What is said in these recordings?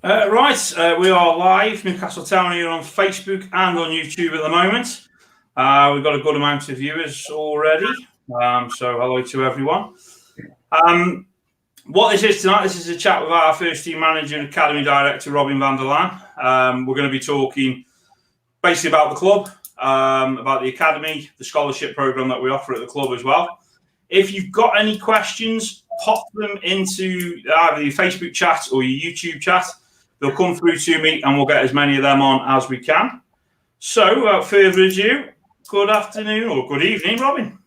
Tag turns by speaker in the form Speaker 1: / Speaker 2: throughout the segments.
Speaker 1: We are live, Newcastle Town here on Facebook and on YouTube at the moment. We've got a good amount of viewers already, so hello to everyone. What this is tonight, this is a chat with our first team manager and academy director, Robin van der Laan. We're going to be talking basically about the club, about the academy, the scholarship programme that we offer at the club as well. If you've got any questions, pop them into either your Facebook chat or your YouTube chat. They'll come through to me and we'll get as many of them on as we can. So, without further ado, good afternoon or good evening, Robin.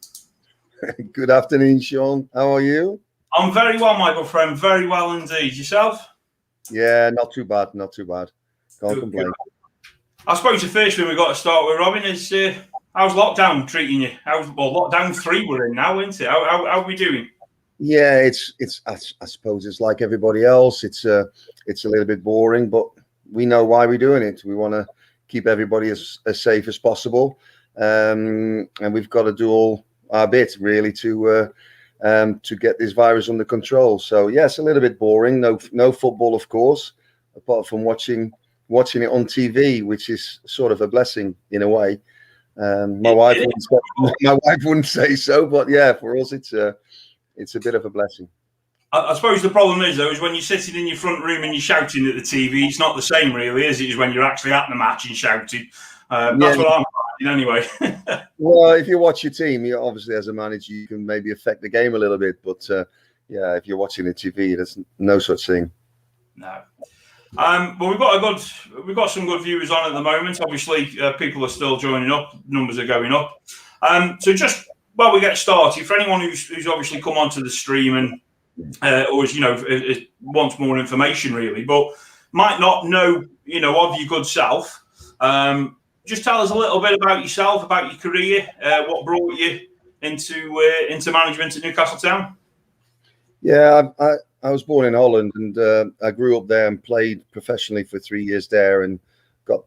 Speaker 2: Good afternoon, Sean. How are you?
Speaker 1: I'm very well, my good friend. Very well indeed. Yourself?
Speaker 2: Yeah, not too bad. Not too bad. Can't complain.
Speaker 1: Good. I suppose the first thing we've got to start with, Robin, is how's lockdown treating you? Lockdown 3 we're in now, isn't it? How are we doing?
Speaker 2: Yeah, it's. I suppose it's like everybody else. It's a little bit boring, but we know why we're doing it. We want to keep everybody as safe as possible, and we've got to do all our bit really to get this virus under control. So yes, a little bit boring. No football, of course, apart from watching it on TV, which is sort of a blessing in a way. My wife wouldn't say so, but yeah, for us it's a bit of a blessing.
Speaker 1: I suppose the problem is, though, is when you're sitting in your front room and you're shouting at the TV, it's not the same, really, is it? Is when you're actually at the match and shouting. That's what I'm finding, anyway.
Speaker 2: Well, if you watch your team, you obviously, as a manager, you can maybe affect the game a little bit. But, yeah, if you're watching the TV, there's no such thing.
Speaker 1: No. Well, we've got some good viewers on at the moment. Obviously, people are still joining up. Numbers are going up. So just while we get started, for anyone who's obviously come onto the stream and or wants more information really, but might not know of your good self, just tell us a little bit about yourself, about your career, what brought you into management at Newcastle Town.
Speaker 2: Yeah, I was born in Holland and I grew up there and played professionally for 3 years there and got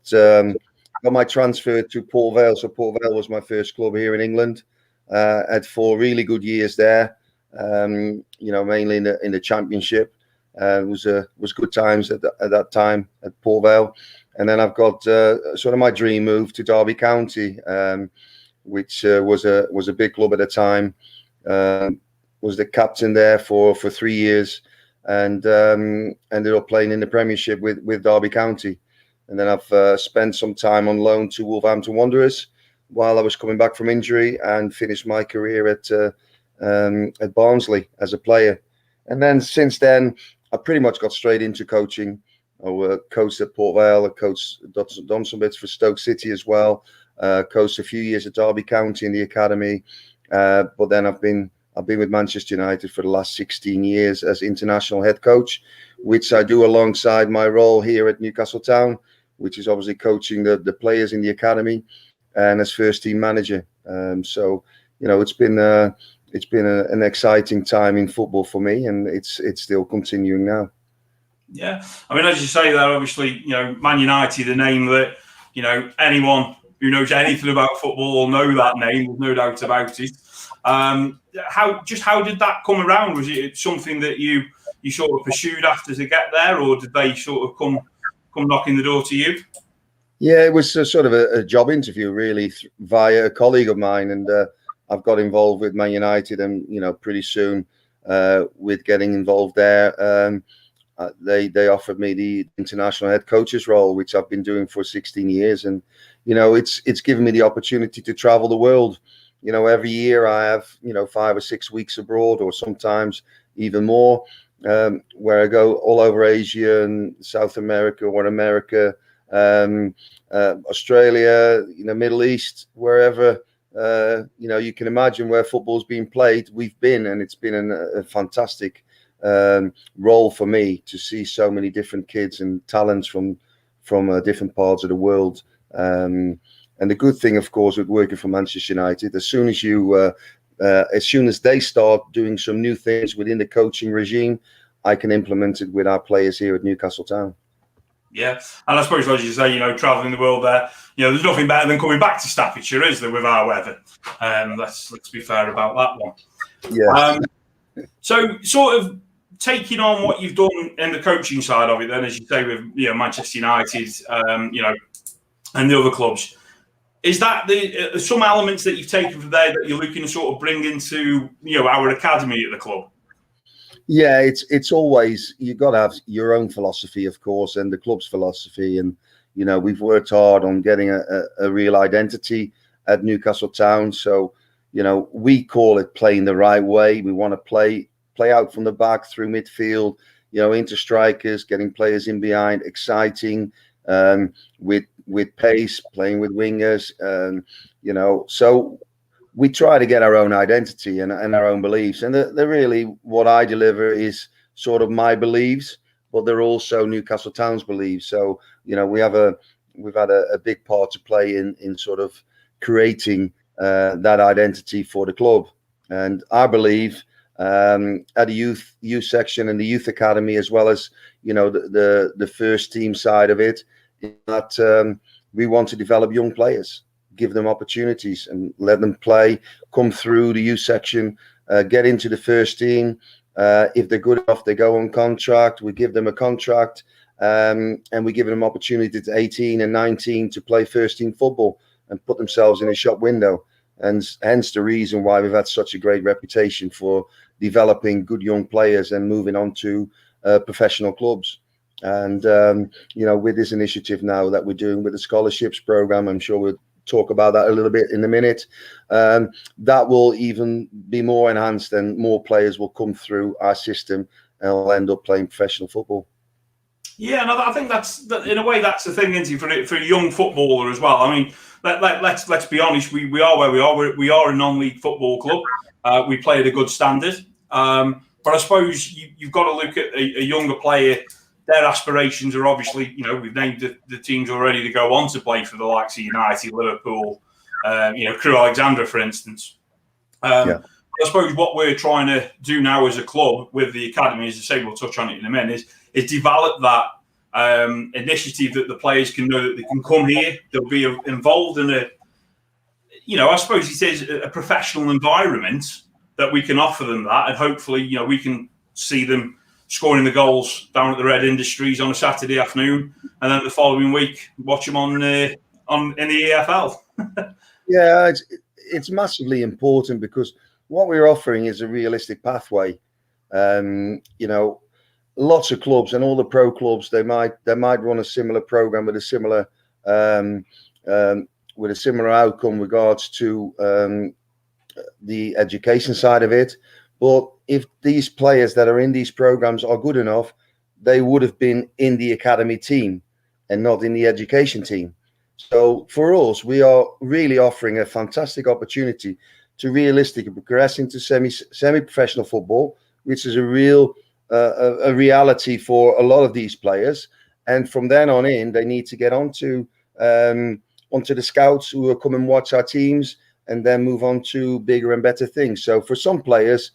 Speaker 2: my transfer to Port Vale. So Port Vale was my first club here in England. Had 4 really good years there. Mainly in the championship. It was good times at that time at Port Vale. And then I've got sort of my dream move to Derby County, which was a big club at the time. Was the captain there for 3 years and ended up playing in the Premiership with Derby County. And then I've spent some time on loan to Wolverhampton Wanderers while I was coming back from injury and finished my career at Barnsley as a player. And then since then, I pretty much got straight into coaching. I coached at Port Vale, I done some bits for Stoke City as well. Coached a few years at Derby County in the academy. But then I've been with Manchester United for the last 16 years as international head coach, which I do alongside my role here at Newcastle Town, which is obviously coaching the players in the academy and as first team manager. So it's been an exciting time in football for me, and it's still continuing now.
Speaker 1: Yeah, I mean, as you say there, obviously, Man United, a name that anyone who knows anything about football will know that name. There's no doubt about it. How did that come around? Was it something that you sort of pursued after to get there, or did they sort of come knocking the door to you?
Speaker 2: Yeah, it was sort of a job interview, really, via a colleague of mine, and I've got involved with Man United, and pretty soon with getting involved there, they offered me the international head coach's role, which I've been doing for 16 years, and it's given me the opportunity to travel the world. Every year I have 5 or 6 weeks abroad, or sometimes even more, where I go all over Asia and South America or America, Australia, Middle East, wherever. You can imagine where football's being played. We've been, and it's been a fantastic role for me to see so many different kids and talents from different parts of the world. And the good thing, of course, with working for Manchester United, as soon as they start doing some new things within the coaching regime, I can implement it with our players here at Newcastle Town.
Speaker 1: Yeah, and I suppose, as you say, travelling the world there, there's nothing better than coming back to Staffordshire, is there, with our weather? Let's be fair about that one.
Speaker 2: Yeah.
Speaker 1: So, sort of taking on what you've done in the coaching side of it, then, as you say, with Manchester United, and the other clubs, is that some elements that you've taken from there that you're looking to sort of bring into our academy at the club?
Speaker 2: Yeah, it's always, you've got to have your own philosophy, of course, and the club's philosophy. And we've worked hard on getting a real identity at Newcastle Town. So we call it playing the right way. We want to play out from the back through midfield, into strikers, getting players in behind, exciting, with pace, playing with wingers, so we try to get our own identity and our own beliefs. And they're really, what I deliver is sort of my beliefs, but they're also Newcastle Town's beliefs. So, we've had a big part to play in sort of creating that identity for the club. And I believe at the youth section and the youth academy, as well as, the first team side of it, that we want to develop young players, give them opportunities and let them play, come through the youth section, get into the first team. If they're good enough, they go on contract. We give them a contract, and we give them opportunity to 18 and 19 to play first team football and put themselves in a shop window. And hence the reason why we've had such a great reputation for developing good young players and moving on to professional clubs. And, with this initiative now that we're doing with the scholarships program, I'm sure we'll talk about that a little bit in a minute. That will even be more enhanced and more players will come through our system and will end up playing professional football.
Speaker 1: Yeah, and I think in a way that's the thing, isn't it, for a young footballer as well. I mean, let's be honest. We are where we are. We are a non-league football club. We play at a good standard. But I suppose you've got to look at a younger player. Their aspirations are obviously, we've named the teams already to go on to play for the likes of United, Liverpool, Crewe Alexandra, for instance. I suppose what we're trying to do now as a club with the academy, as I say, we'll touch on it in a minute, is develop that initiative that the players can know that they can come here, they'll be involved in I suppose it is a professional environment that we can offer them that, and hopefully, we can see them scoring the goals down at the Red Industries on a Saturday afternoon, and then the following week watch them in the EFL.
Speaker 2: Yeah, it's massively important because what we're offering is a realistic pathway. Lots of clubs and all the pro clubs, they might run a similar program with a similar outcome regards to the education side of it. But if these players that are in these programs are good enough, they would have been in the academy team and not in the education team. So for us, we are really offering a fantastic opportunity to realistically progress into semi-professional football, which is a reality for a lot of these players. And from then on in, they need to get onto the scouts who will come and watch our teams and then move on to bigger and better things. So for some players,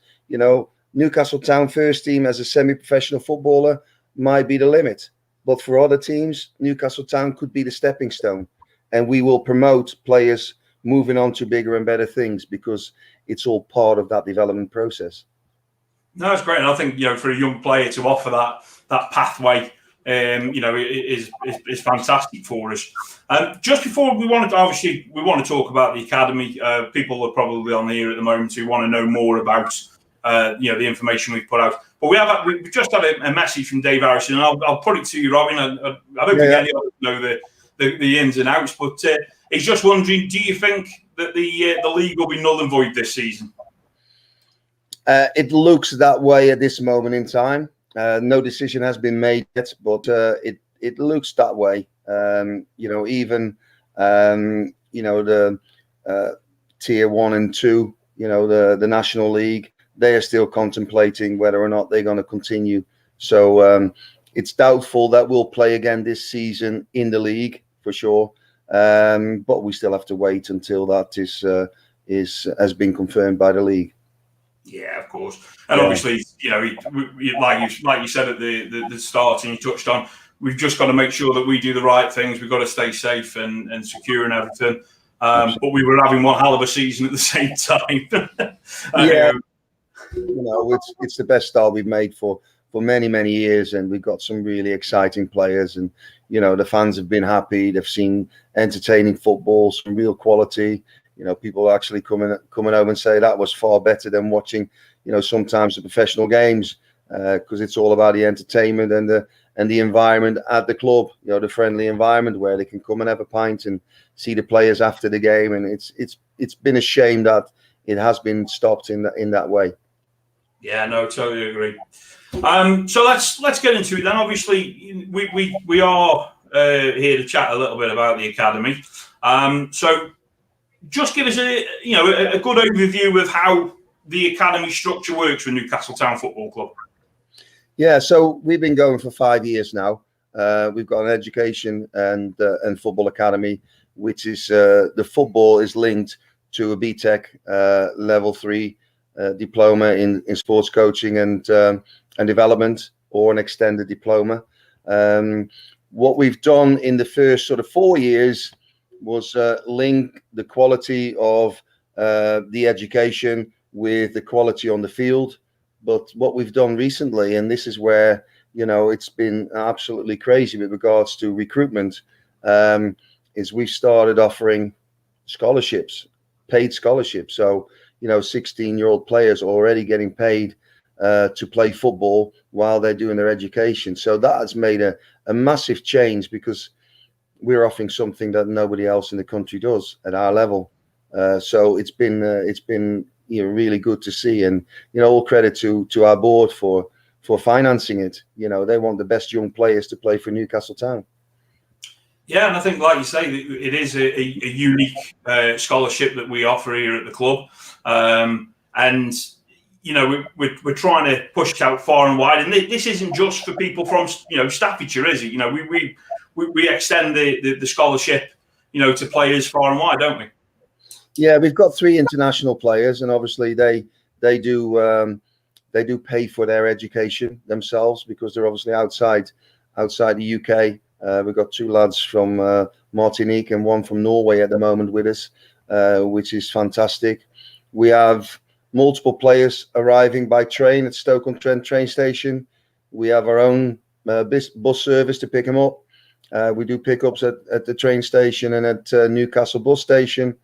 Speaker 2: Newcastle Town first team as a semi-professional footballer might be the limit. But for other teams, Newcastle Town could be the stepping stone. And we will promote players moving on to bigger and better things because it's all part of that development process.
Speaker 1: No, it's great. And I think, for a young player to offer that pathway, is fantastic for us. Just before we want to talk about the academy. People are probably on here at the moment who want to know more about the information we've put out. But we've just had a message from Dave Harrison, and I'll put it to you, Robin. I don't think any of us know the ins and outs, but he's just wondering: do you think that the league will be null and void this season?
Speaker 2: It looks that way at this moment in time. No decision has been made yet, but it looks that way. Even the tier 1 and 2, the National League, they are still contemplating whether or not they're going to continue. So it's doubtful that we'll play again this season in the league for sure. But we still have to wait until that has been confirmed by the league.
Speaker 1: Yeah, of course. And obviously, like you said at the start, and you touched on, we've just got to make sure that we do the right things. We've got to stay safe and secure and everything. But we were having one hell of a season at the same time.
Speaker 2: It's the best start we've made for for many, many years, and we've got some really exciting players. And the fans have been happy. They've seen entertaining football, some real quality. People actually coming home and say that was far better than watching, sometimes the professional games, because it's all about the entertainment and the environment at the club. The friendly environment where they can come and have a pint and see the players after the game. And it's been a shame that it has been stopped in that way.
Speaker 1: Yeah, no, totally agree. So let's get into it then. Obviously, we are here to chat a little bit about the academy. So just give us a good overview of how the academy structure works for Newcastle Town Football Club.
Speaker 2: Yeah, so we've been going for 5 years now. We've got an education and football academy, which is the football is linked to a BTEC level 3 diploma in sports coaching and development, or an extended diploma. What we've done in the first sort of 4 years was link the quality of the education with the quality on the field. But what we've done recently, and this is where it's been absolutely crazy with regards to recruitment, is we started offering scholarships, paid scholarships. So 16-year-old players already getting paid to play football while they're doing their education. So that has made a massive change, because we're offering something that nobody else in the country does at our level. So it's been really good to see, and all credit to our board for financing it. They want the best young players to play for Newcastle Town. Yeah,
Speaker 1: and I think, like you say, it is a unique scholarship that we offer here at the club, and we're trying to push it out far and wide. And this isn't just for people from Staffordshire, is it? We extend the scholarship to players far and wide, don't we?
Speaker 2: Yeah, we've got 3 international players, and obviously they do pay for their education themselves, because they're obviously outside the UK. We've got 2 lads from Martinique and 1 from Norway at the moment with us, which is fantastic. We have multiple players arriving by train at Stoke-on-Trent train station. We have our own bus service to pick them up. We do pickups at the train station and at Newcastle bus station.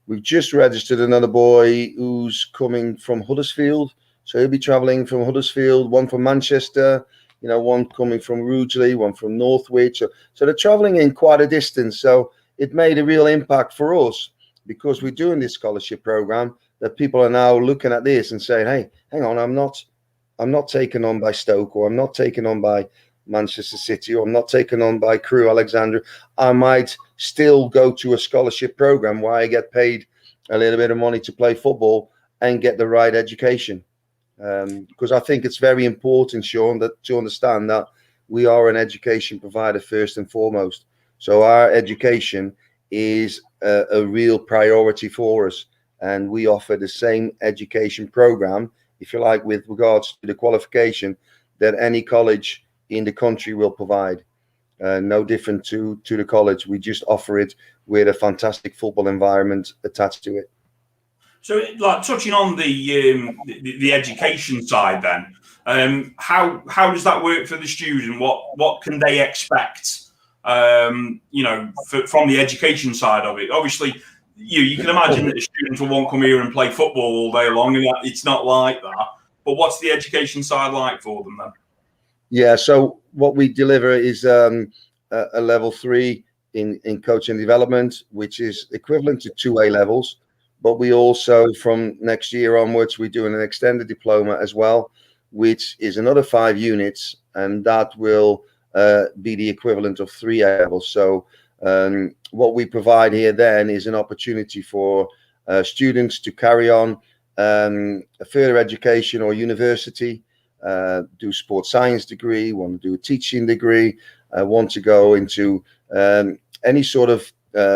Speaker 2: We've just registered another boy who's coming from Huddersfield. So he'll be travelling from Huddersfield, 1 from Manchester, 1 coming from Rugeley, 1 from Northwich. So they're travelling in quite a distance. So it made a real impact for us, because we're doing this scholarship program, that people are now looking at this and saying, hey, hang on, I'm not taken on by Stoke, or I'm not taken on by Manchester City, or I'm not taken on by Crewe Alexandra. I might still go to a scholarship program where I get paid a little bit of money to play football and get the right education. Because I think it's very important, Sean, to understand that we are an education provider first and foremost. So our education is a real priority for us, and we offer the same education program, if you like, with regards to the qualification that any college in the country will provide. No different to the college. We just offer it with a fantastic football environment attached to it.
Speaker 1: So, like, touching on the education side, then, how does that work for the student? What can they expect? From the education side of it. Obviously, you can imagine that the students will want to come here and play football all day long, and it's not like that. But what's the education side like for them then?
Speaker 2: Yeah, so what we deliver is a level 3 in coaching development, which is equivalent to 2 A levels. But we also, from next year onwards, we're doing an extended diploma as well, which is another 5 units, and that will be the equivalent of 3 A levels. So what we provide here then is an opportunity for students to carry on a further education or university, do sports science degree, want to do a teaching degree, want to go into any sort of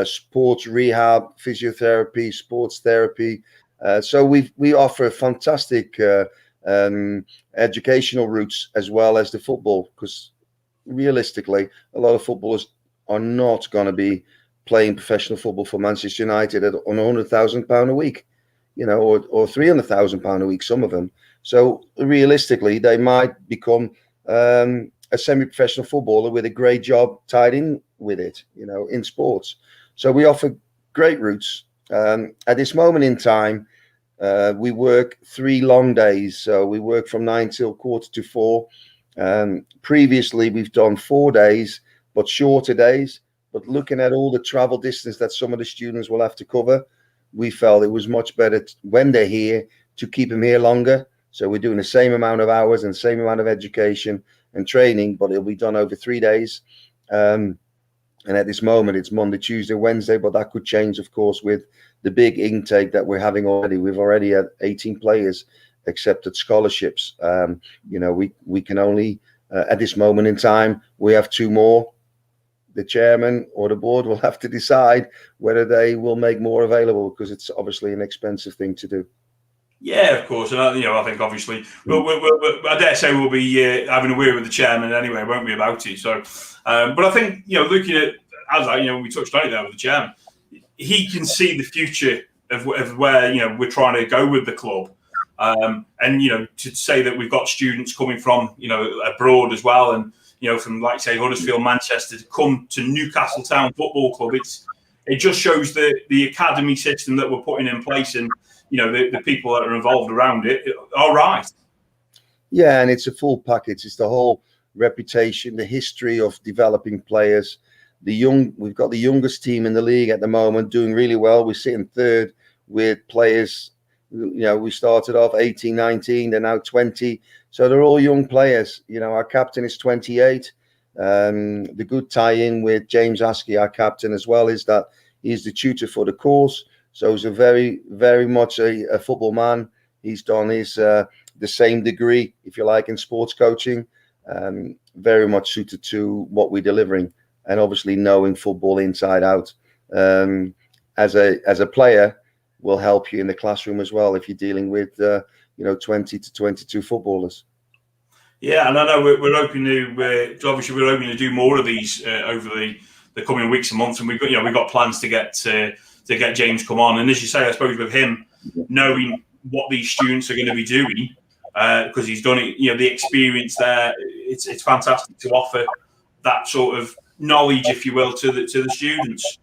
Speaker 2: sports rehab, physiotherapy, sports therapy. So we offer fantastic educational routes as well as the football, because realistically, a lot of footballers are not going to be playing professional football for Manchester United on £100,000 a week, or £300,000 a week, some of them. So realistically, they might become a semi-professional footballer with a great job tied in with it, in sports. So we offer great routes. At this moment in time, we work 3 long days. So we work from 9 till 4:45. Previously, we've done 4 days, but shorter days. But looking at all the travel distance that some of the students will have to cover, we felt it was much better when they're here to keep them here longer. So we're doing the same amount of hours and the same amount of education and training, but it'll be done over 3 days. And at this moment, it's Monday, Tuesday, Wednesday, but that could change, of course, with the big intake that we're having already. We've already had 18 players accepted scholarships. We can only, at this moment in time, we have 2 more. The chairman or the board will have to decide whether they will make more available, because it's obviously an expensive thing to do.
Speaker 1: Yeah, of course, and I think obviously, I dare say we'll be having a word with the chairman anyway, won't we, about it? So, but I think looking at we touched on it there with the chairman, he can see the future of where we're trying to go with the club, and to say that we've got students coming from abroad as well, and from like say Huddersfield, Manchester, to come to Newcastle Town Football Club, it just shows the academy system that we're putting in place, and the people that are involved around it are right.
Speaker 2: Yeah, and it's a full package. It's the whole reputation, the history of developing players. We've got the youngest team in the league at the moment, doing really well. We're sitting 3rd with players. We started off 18, 19, they're now 20. So they're all young players. Our captain is 28. The good tie-in with James Askey, our captain as well, is that he's the tutor for the course. So he's a very, very much a football man. He's done his the same degree, if you like, in sports coaching. Very much suited to what we're delivering, and obviously knowing football inside out. As a player, will help you in the classroom as well if you're dealing with 20 to 22 footballers.
Speaker 1: Yeah, and I know we're hoping we're hoping to do more of these over the coming weeks and months, and we've got plans to get James come on. And as you say, I suppose with him knowing what these students are going to be doing, because he's done it, the experience there, it's fantastic to offer that sort of knowledge, if you will, to the students.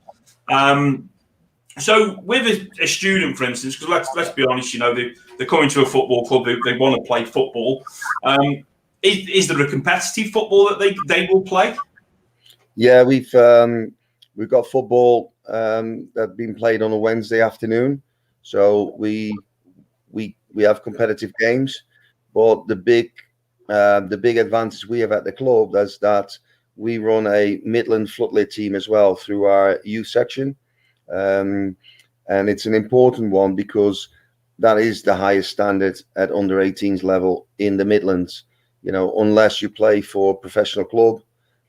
Speaker 1: So with a student, for instance, because let's be honest, they're coming to a football club, they want to play football. Is there a competitive football that they will play? Yeah,
Speaker 2: we've got football that's been played on a Wednesday afternoon, so we have competitive games. But the big advantage we have at the club is that we run a Midland floodlit team as well through our youth section. And it's an important one because that is the highest standard at under 18s level in the Midlands. Unless you play for a professional club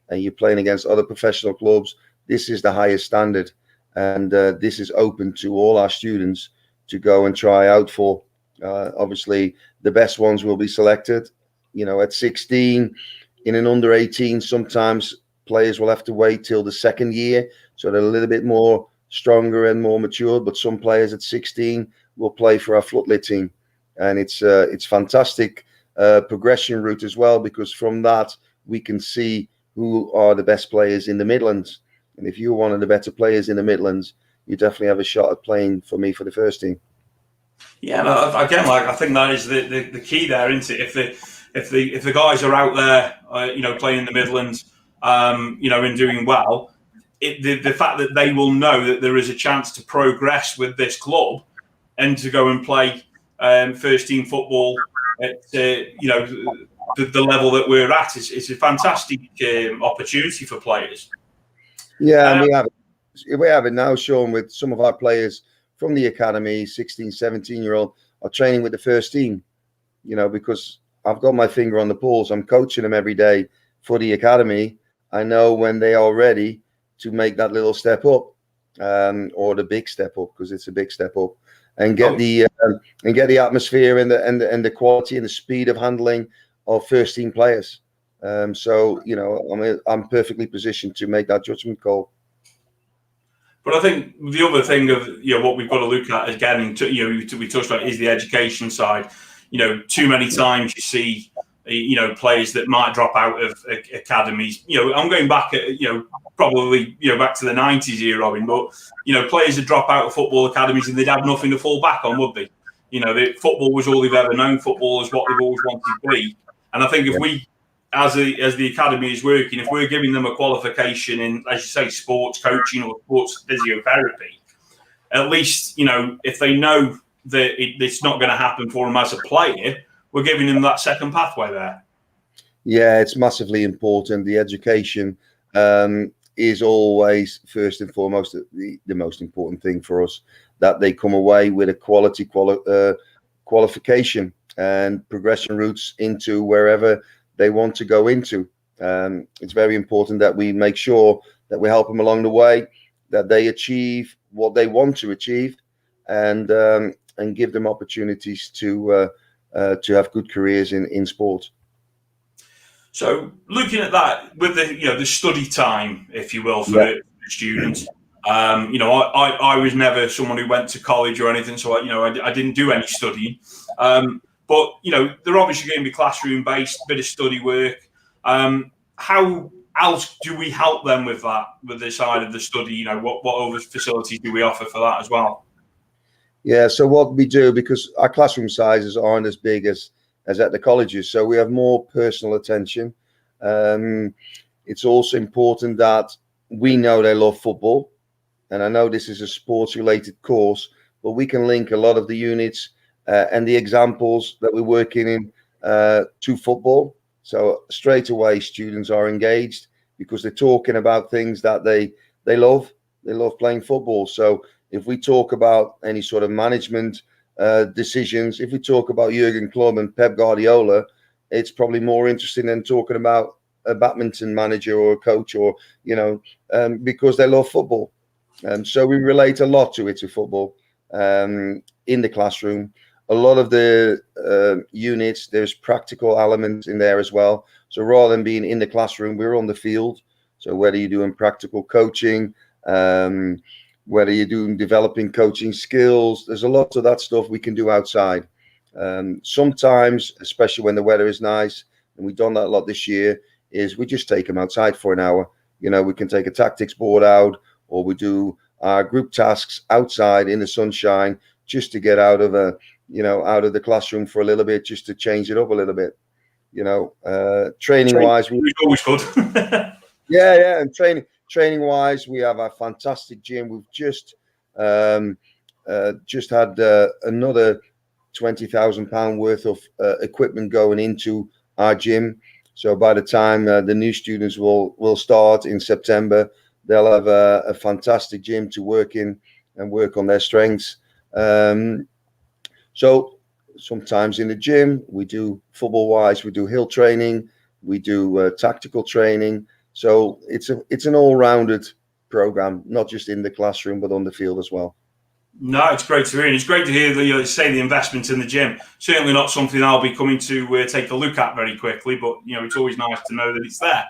Speaker 2: and you're playing against other professional clubs, this is the highest standard. And this is open to all our students to go and try out for. Obviously, the best ones will be selected. At 16, in an under 18, sometimes players will have to wait till the second year. So they're a little bit more stronger and more mature, but some players at 16 will play for our floodlit team, and it's fantastic progression route as well, because from that we can see who are the best players in the Midlands, and if you're one of the better players in the Midlands, you definitely have a shot at playing for me for the first team.
Speaker 1: Yeah, again, I think that is the key there, isn't it? If the guys are out there, playing in the Midlands, and doing well. The fact that they will know that there is a chance to progress with this club and to go and play first team football at the level that we're at is a fantastic opportunity for players.
Speaker 2: Yeah, and we have it now, Sean, with some of our players from the academy, 16, 17-year-old, are training with the first team, because I've got my finger on the pulse. I'm coaching them every day for the academy. I know when they are ready to make that little step up, or the big step up, because it's a big step up, and get the atmosphere and the quality and the speed of handling of first team players. So I'm perfectly positioned to make that judgment call.
Speaker 1: But I think the other thing of what we've got to look at again, we touched on, is the education side. too many times you see, players that might drop out of academies. I'm going back probably back to the 90s here, Robin, but players that drop out of football academies and they'd have nothing to fall back on, would they? Football was all they've ever known. Football is what they've always wanted to be. And I think if we, as the academy is working, if we're giving them a qualification in, as you say, sports coaching or sports physiotherapy, at least if they know that it's not going to happen for them as a player, we're giving them that second pathway there.
Speaker 2: Yeah, it's massively important. The education is always first and foremost the most important thing for us, that they come away with a quality qualification and progression routes into wherever they want to go into. It's very important that we make sure that we help them along the way, that they achieve what they want to achieve, and give them opportunities to have good careers in sport.
Speaker 1: So, looking at that with the study time, if you will, for the students, I was never someone who went to college or anything, so I didn't do any studying. But they're obviously going to be classroom based, bit of study work. How else do we help them with that, with the side of the study? What other facilities do we offer for that as well?
Speaker 2: Yeah, so what we do, because our classroom sizes aren't as big as at the colleges, so we have more personal attention. It's also important that we know they love football, and I know this is a sports related course, but we can link a lot of the units and the examples that we're working in to football. So straight away students are engaged because they're talking about things that they love. They love playing football. So if we talk about any sort of management decisions, if we talk about Jurgen Klopp and Pep Guardiola, it's probably more interesting than talking about a badminton manager or a coach, or because they love football. So we relate a lot to football in the classroom. A lot of the units, there's practical elements in there as well. So rather than being in the classroom, we're on the field. So whether you're doing practical coaching, whether you're doing developing coaching skills, there's a lot of that stuff we can do outside. Sometimes, especially when the weather is nice, and we've done that a lot this year, is we just take them outside for an hour. We can take a tactics board out, or we do our group tasks outside in the sunshine, just to get out of the classroom for a little bit, just to change it up a little bit. Training wise, we
Speaker 1: always good.
Speaker 2: yeah, and training wise, we have a fantastic gym. We've just had another £20,000 worth of equipment going into our gym. So by the time the new students will start in September, they'll have a fantastic gym to work in and work on their strengths. So sometimes in the gym, we do football-wise, we do hill training, we do tactical training. So it's an all-rounded program, not just in the classroom, but on the field as well.
Speaker 1: No, it's great to hear. And it's great to hear the investment in the gym. Certainly not something I'll be coming to take a look at very quickly, but it's always nice to know that it's there.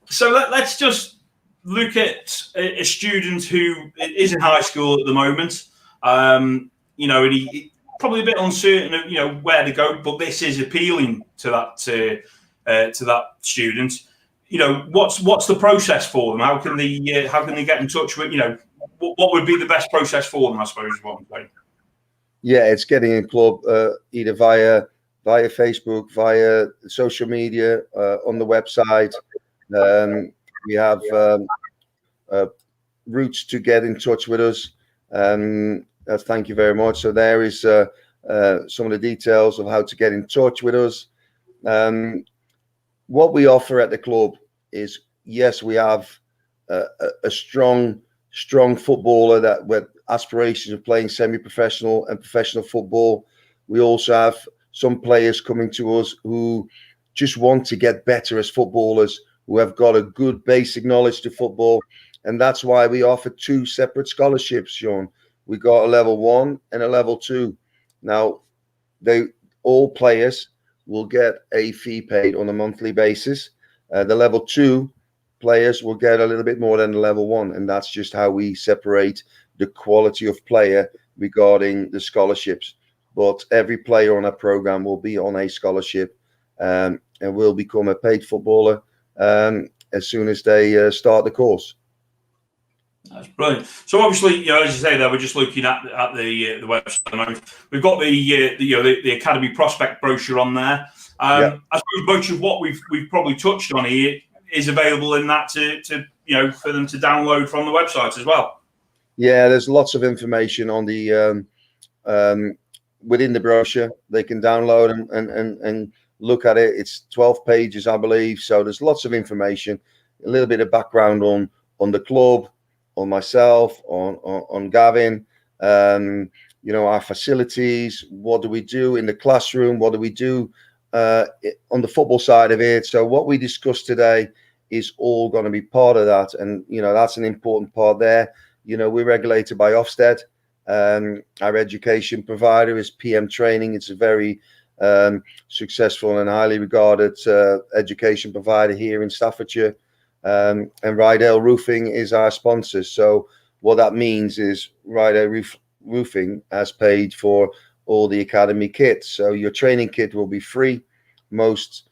Speaker 1: So let's just look at a student who is in high school at the moment. And he probably a bit uncertain of where to go, but this is appealing to that student. What's the process for them? How can they get in touch with what would be the best process for them, I suppose, is what I'm saying. Yeah,
Speaker 2: it's getting in club either via Facebook, via social media, on the website. We have routes to get in touch with us. Thank you very much. So there is some of the details of how to get in touch with us. What we offer at the club is, yes, we have a strong footballer that with aspirations of playing semi-professional and professional football. We also have some players coming to us who just want to get better as footballers, who have got a good basic knowledge to football. And that's why we offer two separate scholarships, Sean. We got a level 1 and a level 2. Now, all players will get a fee paid on a monthly basis. The level 2 players will get a little bit more than the level 1, and that's just how we separate the quality of player regarding the scholarships. but every player on our program will be on a scholarship and will become a paid footballer as soon as they start the course.
Speaker 1: That's brilliant. So obviously, as you say, there we're just looking at the website at the moment. We've got the academy prospect brochure on there. I suppose much of what we've probably touched on here is available in that to for them to download from the website as well.
Speaker 2: Yeah, there's lots of information on the within the brochure. They can download and look at it. It's 12 pages, I believe. So there's lots of information, a little bit of background on the club, on myself, on Gavin, our facilities, what do we do in the classroom, what do we do on the football side of it. So what we discussed today is all going to be part of that. And, that's an important part there. We're regulated by Ofsted. Our education provider is PM Training. It's a very successful and highly regarded education provider here in Staffordshire. And Rydell Roofing is our sponsor. So what that means is Rydell Roofing has paid for all the academy kit. So your training kit will be free. Most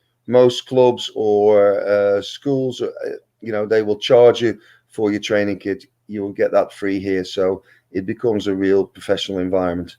Speaker 2: clubs or schools, they will charge you for your training kit. You will get that free here. So it becomes a real professional environment.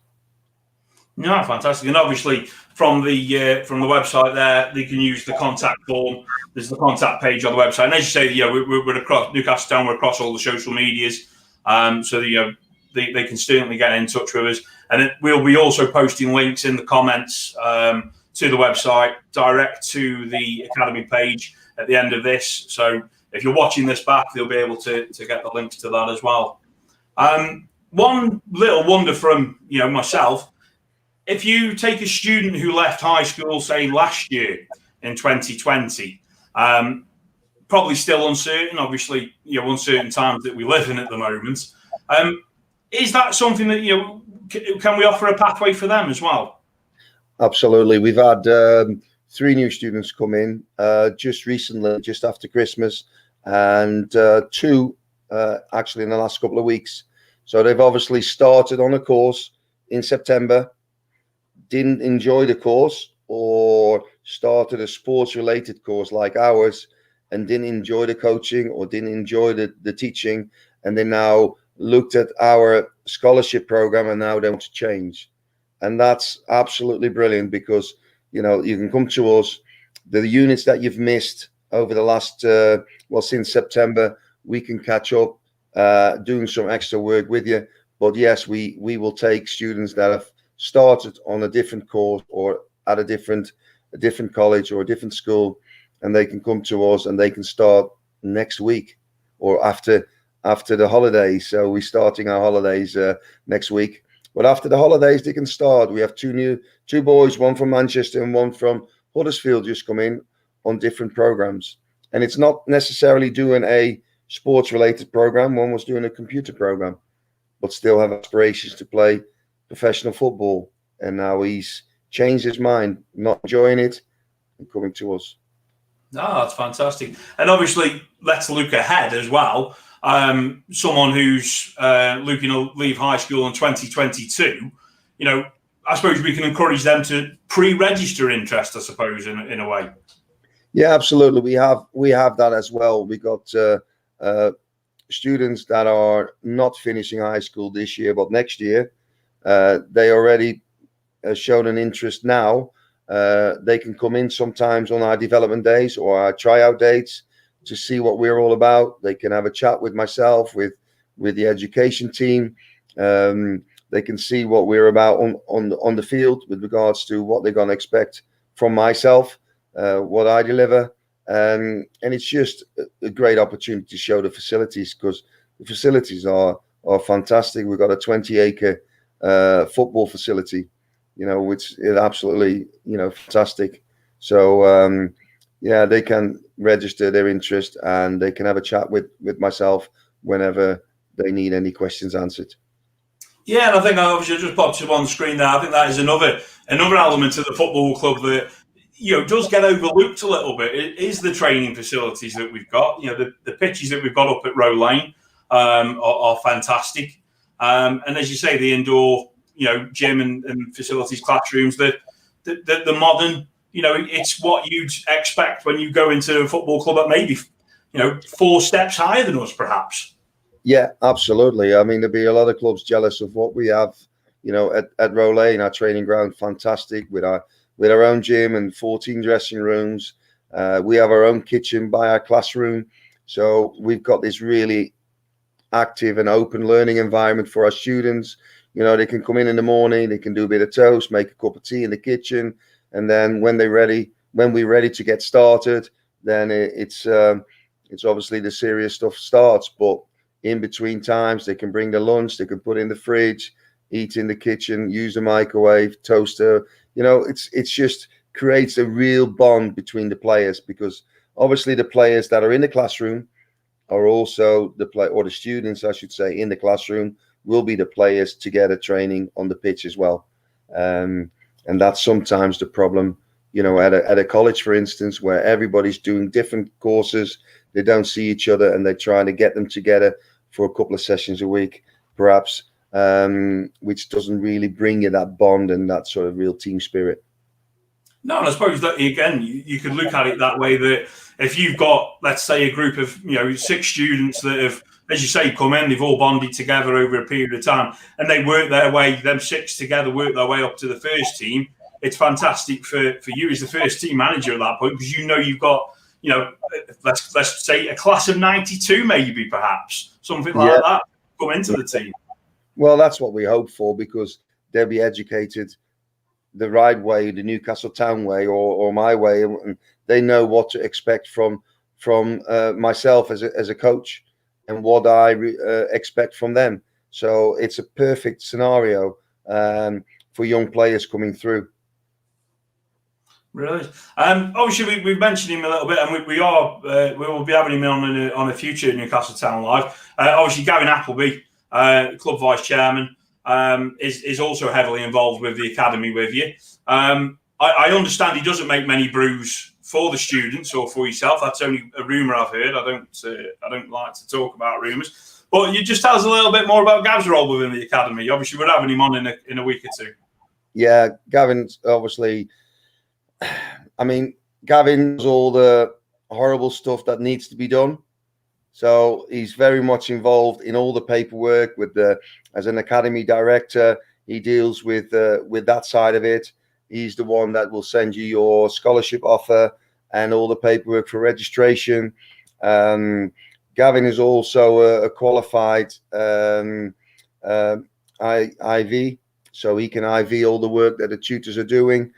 Speaker 1: No, fantastic. And obviously from the website there, they can use the contact form. There's the contact page on the website. And as you say, we're across Newcastle Town, we're across all the social medias. So they can certainly get in touch with us. And we'll be also posting links in the comments to the website, direct to the academy page at the end of this. So if you're watching this back, they'll be able to get the links to that as well. One little wonder from myself, if you take a student who left high school, say last year in 2020, probably still uncertain, obviously, uncertain times that we live in at the moment. Is that something that, can we offer a pathway for them as well?
Speaker 2: Absolutely. We've had 3 new students come in just recently, just after Christmas, and 2 actually in the last couple of weeks. So they've obviously started on a course in September, didn't enjoy the course, or started a sports related course like ours and didn't enjoy the coaching or didn't enjoy the teaching, and they now looked at our scholarship program and now they want to change. And that's absolutely brilliant because you can come to us, the units that you've missed over the last since September, we can catch up doing some extra work with you. But yes, we will take students that have started on a different course or at a different college or a different school, and they can come to us and they can start next week or after the holidays. So we're starting our holidays next week. But after the holidays, they can start. We have two boys, one from Manchester and one from Huddersfield, just come in on different programs. And it's not necessarily doing a sports-related program. One was doing a computer program, but still have aspirations to play professional football. And now he's changed his mind, not enjoying it, and coming to us.
Speaker 1: Oh, that's fantastic. And obviously, let's look ahead as well. Someone who's looking to leave high school in 2022, I suppose we can encourage them to pre-register interest, I suppose, in a way.
Speaker 2: Yeah, absolutely. We have that as well. We got students that are not finishing high school this year, but next year, they already shown an interest now. They can come in sometimes on our development days or our tryout dates to see what we're all about. They can have a chat with myself, with the education team. They can see what we're about on the field with regards to what they're going to expect from myself, what I deliver. And it's just a great opportunity to show the facilities, because the facilities are fantastic. We've got a 20-acre football facility, which is absolutely, fantastic. So, they can register their interest and they can have a chat with myself whenever they need any questions answered.
Speaker 1: Yeah, and I think obviously just popped up on the screen there. I think that is another element of the football club that does get overlooked a little bit. It is the training facilities that we've got. The pitches that we've got up at Laan are fantastic. And as you say, the indoor gym and facilities, classrooms, the modern, it's what you'd expect when you go into a football club at maybe, 4 steps higher than us, perhaps.
Speaker 2: Yeah, absolutely. I mean, there'd be a lot of clubs jealous of what we have, at Row Lane, our training ground, fantastic with our own gym and 14 dressing rooms. We have our own kitchen by our classroom. So we've got this really active and open learning environment for our students. They can come in the morning, they can do a bit of toast, make a cup of tea in the kitchen, and then when we're ready to get started, then it's obviously the serious stuff starts. But in between times, they can bring the lunch, they can put in the fridge, eat in the kitchen, use the microwave, toaster. It's just creates a real bond between the players, because obviously the players that are in the classroom are also the students, I should say, in the classroom will be the players together training on the pitch as well. And that's sometimes the problem, at a college, for instance, where everybody's doing different courses, they don't see each other, and they're trying to get them together for a couple of sessions a week, perhaps, which doesn't really bring you that bond and that sort of real team spirit.
Speaker 1: No, and I suppose that, again, you could look at it that way, that if you've got, let's say, a group of 6 students that have, as you say, come in, they've all bonded together over a period of time, and they work their way, them 6 together work their way up to the first team. It's fantastic for you as the first team manager at that point, because you've got, let's say a class of 92, maybe, perhaps something like that come into the team.
Speaker 2: Well, that's what we hope for, because they'll be educated the right way, the Newcastle Town way, or my way, and they know what to expect from myself as a coach, and what I expect from them. So it's a perfect scenario for young players coming through.
Speaker 1: Really? Obviously, we've mentioned him a little bit, and we will be having him on a future Newcastle Town Live. Obviously, Gavin Appleby, club vice chairman, is also heavily involved with the academy with you. I understand he doesn't make many brews for the students or for yourself. That's only a rumour I've heard. I don't like to talk about rumours. But you just tell us a little bit more about Gav's role within the academy. Obviously, we're having him on in a week or two. Yeah,
Speaker 2: Gavin's obviously. I mean, Gavin does all the horrible stuff that needs to be done. So he's very much involved in all the paperwork as an academy director. He deals with that side of it. He's the one that will send you your scholarship offer and all the paperwork for registration. Gavin is also a qualified IV, so he can IV all the work that the tutors are doing.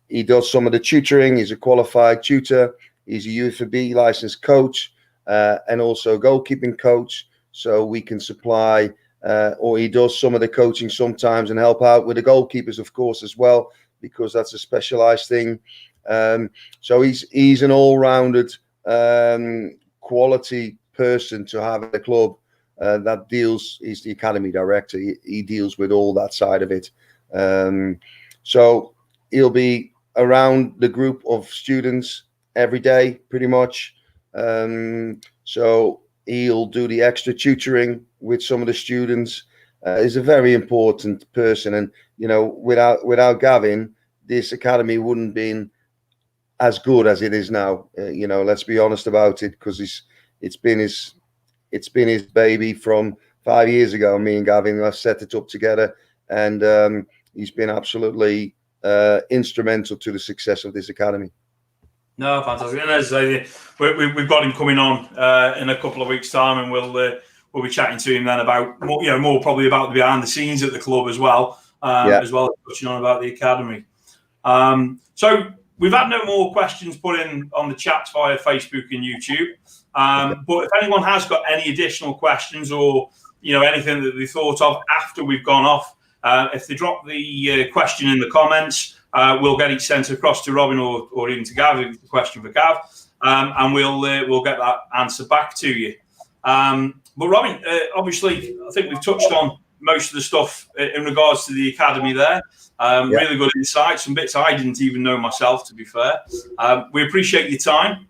Speaker 2: He does some of the tutoring. He's a qualified tutor. He's a UFB licensed coach and also goalkeeping coach. So we can supply, or he does some of the coaching sometimes and help out with the goalkeepers, of course, as well, because that's a specialized thing. So he's an all-rounded quality person to have at the club. He's the academy director. He deals with all that side of it. So he'll be around the group of students every day, pretty much. So he'll do the extra tutoring with some of the students. He's a very important person, and without Gavin, this academy wouldn't been as good as it is now. Let's be honest about it, because it's been his baby from 5 years ago. Me and Gavin have set it up together, and he's been absolutely instrumental to the success of this academy.
Speaker 1: No, fantastic. And as I say, we've got him coming on in a couple of weeks' time, and we'll be chatting to him then about more probably about the behind the scenes at the club as well, as well as touching on about the academy. So we've had no more questions put in on the chat via Facebook and YouTube. But if anyone has got any additional questions or anything that they thought of after we've gone off, if they drop the question in the comments, we'll get it sent across to Robin or even to Gav, if it's a question for Gav, and we'll get that answer back to you. But Robin, obviously, I think we've touched on most of the stuff in regards to the academy there. Really good insight, some bits I didn't even know myself, to be fair. We appreciate your time.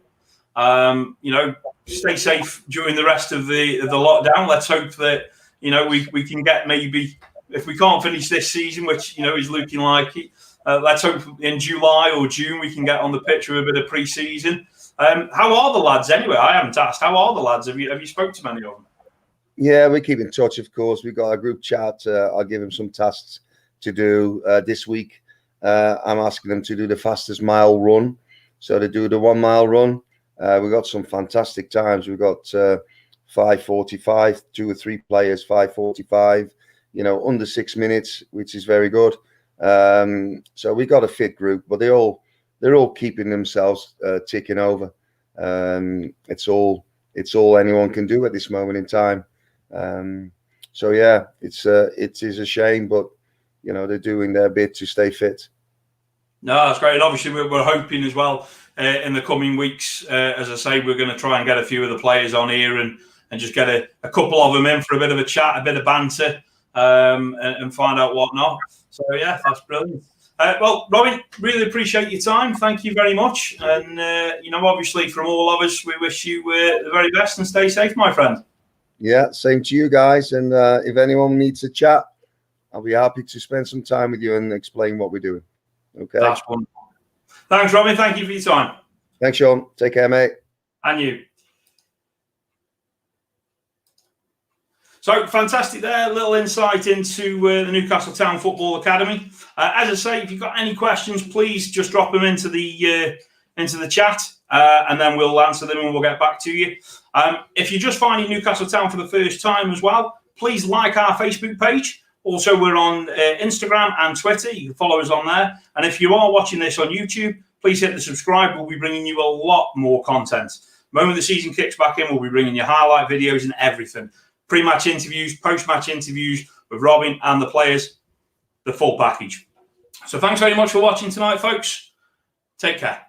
Speaker 1: Stay safe during the rest of the lockdown. Let's hope that we can get maybe if we can't finish this season, which is looking like it, let's hope in July or June we can get on the pitch with a bit of pre-season. How are the lads anyway? I haven't asked. How are the lads? Have you spoke to many of them?
Speaker 2: Yeah, we keep in touch, of course. We've got a group chat. I'll give them some tasks to do this week. I'm asking them to do the fastest mile run. So they do the 1 mile run. We've got some fantastic times. We've got 5:45, 2 or 3 players, 5:45, under 6 minutes, which is very good. So we got a fit group, but they're all keeping themselves ticking over. It's all anyone can do at this moment in time. So yeah, it is a shame, but they're doing their bit to stay fit.
Speaker 1: No, that's great. And obviously, we're hoping as well in the coming weeks, as I say, we're going to try and get a few of the players on here and just get a couple of them in for a bit of a chat, a bit of banter, and find out whatnot. So yeah, that's brilliant. Well, Robin, really appreciate your time. Thank you very much. And obviously, from all of us, we wish you the very best and stay safe, my friend.
Speaker 2: Yeah, same to you guys. And if anyone needs a chat, I'll be happy to spend some time with you and explain what we're doing. Okay.
Speaker 1: That's wonderful. Thanks, Robin. Thank you for your time.
Speaker 2: Thanks, Sean. Take care, mate.
Speaker 1: And you. So fantastic there, a little insight into the Newcastle Town Football Academy. As I say, if you've got any questions, please just drop them into the chat, and then we'll answer them and we'll get back to you. If you're just finding Newcastle Town for the first time as well, please like our Facebook page. Also, we're on Instagram and Twitter. You can follow us on there. And if you are watching this on YouTube, please hit the subscribe. We'll be bringing you a lot more content. The moment the season kicks back in, we'll be bringing you highlight videos and everything. Pre-match interviews, post-match interviews with Robin and the players, the full package. So thanks very much for watching tonight, folks. Take care.